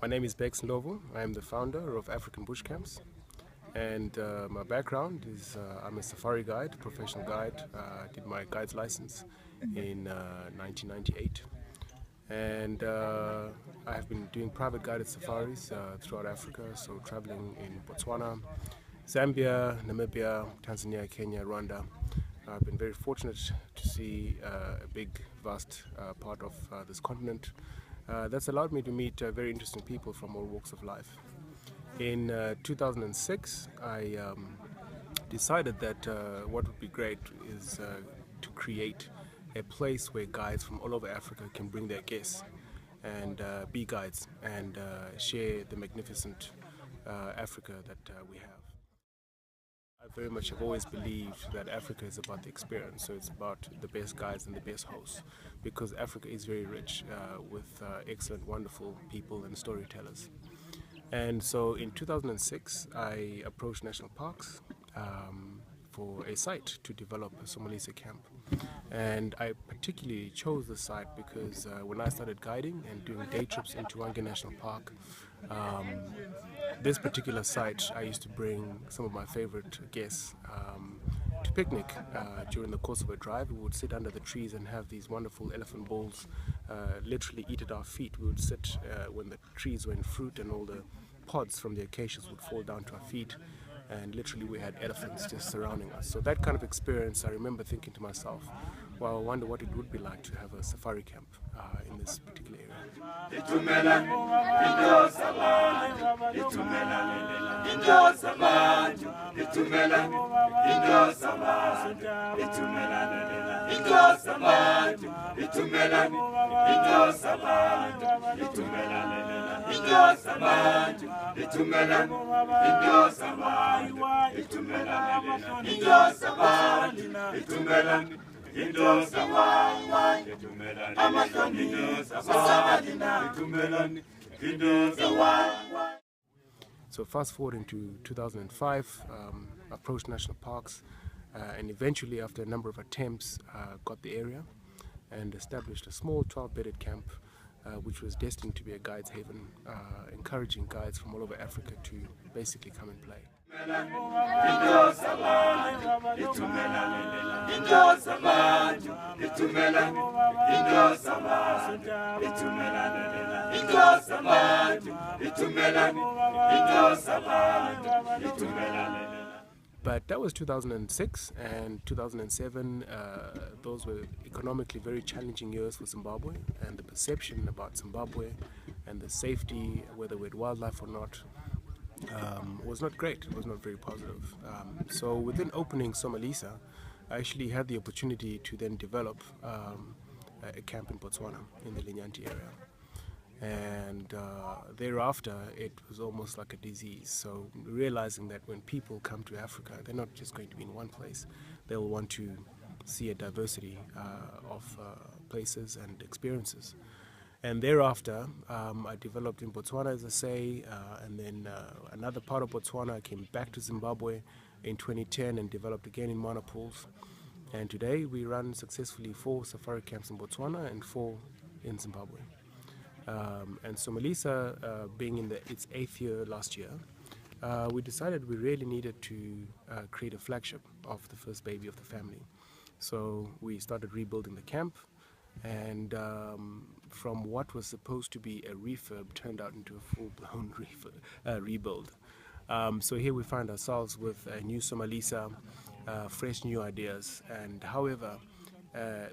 My name is Beks Ndlovu. I am the founder of African Bush Camps, and my background is I'm a safari guide, professional guide. I did my guide's license in 1998, and I have been doing private guided safaris throughout Africa, so traveling in Botswana, Zambia, Namibia, Tanzania, Kenya, Rwanda. I've been very fortunate to see a big, vast part of this continent. That's allowed me to meet very interesting people from all walks of life. In 2006, I decided that what would be great is to create a place where guides from all over Africa can bring their guests and be guides and share the magnificent Africa that we have. I very much have always believed that Africa is about the experience, so it's about the best guides and the best hosts, because Africa is very rich with excellent, wonderful people and storytellers. And so in 2006, I approached national parks for a site to develop a Somalisa camp. And I particularly chose the site because when I started guiding and doing day trips into Hwange National Park, this particular site, I used to bring some of my favorite guests to picnic during the course of a drive. We would sit under the trees and have these wonderful elephant balls literally eat at our feet. We would sit when the trees were in fruit and all the pods from the acacias would fall down to our feet, and literally we had elephants just surrounding us. So that kind of experience, I remember thinking to myself, well, I wonder what it would be like to have a safari camp in this particular area. So fast forward into 2005, approached national parks, and eventually after a number of attempts got the area and established a small 12-bedded camp which was destined to be a guide's haven, encouraging guides from all over Africa to basically come and play. But that was 2006 and 2007. Those were economically very challenging years for Zimbabwe, and the perception about Zimbabwe and the safety, whether we had wildlife or not, was not great. It was not very positive. So within opening Somalisa, I actually had the opportunity to then develop a camp in Botswana in the Linyanti area. And thereafter it was almost like a disease, so realizing that when people come to Africa, they're not just going to be in one place. They'll want to see a diversity of places and experiences. And thereafter I developed in Botswana, as I say, and then another part of Botswana. I came back to Zimbabwe in 2010 and developed again in Mana Pools. And today we run successfully 4 safari camps in Botswana and 4 in Zimbabwe. And Somalisa, being in its 8th year last year, we decided we really needed to create a flagship of the first baby of the family. So we started rebuilding the camp, and from what was supposed to be a refurb turned out into a full-blown rebuild. So here we find ourselves with a new Somalisa, fresh new ideas, and however,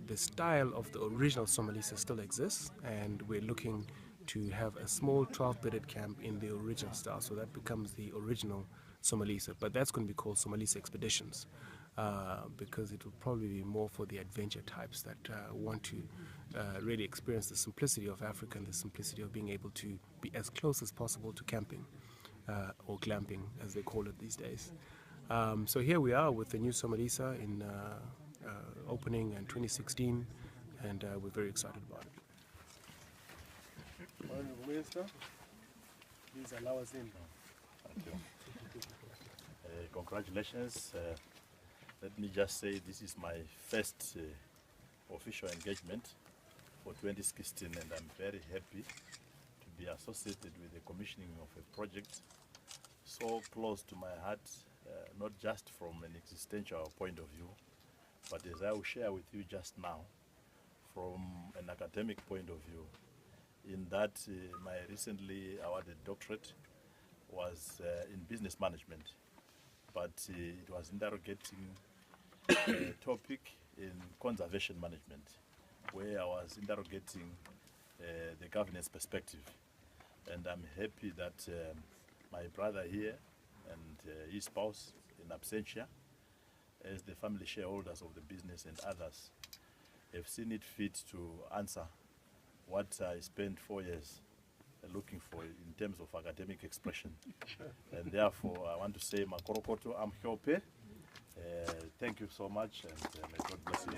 the style of the original Somalisa still exists, and we're looking to have a small 12-bedded camp in the original style, so that becomes the original Somalisa. But that's going to be called Somalisa Expeditions, because it will probably be more for the adventure types that want to really experience the simplicity of Africa and the simplicity of being able to be as close as possible to camping, or glamping as they call it these days. So here we are with the new Somalisa in opening in 2016, and we're very excited about it. Honorable Minister, please allow us in. Thank you. Congratulations. Let me just say this is my first official engagement for 2016, and I'm very happy to be associated with the commissioning of a project so close to my heart, not just from an existential point of view, but as I will share with you just now, from an academic point of view, in that my recently awarded doctorate was in business management, but it was interrogating a topic in conservation management, where I was interrogating the governance perspective. And I'm happy that my brother here and his spouse in absentia, as the family shareholders of the business and others, have seen it fit to answer what I spent 4 years looking for in terms of academic expression. And therefore, I want to say, Makorokoto Amhyope, thank you so much, and may God bless you.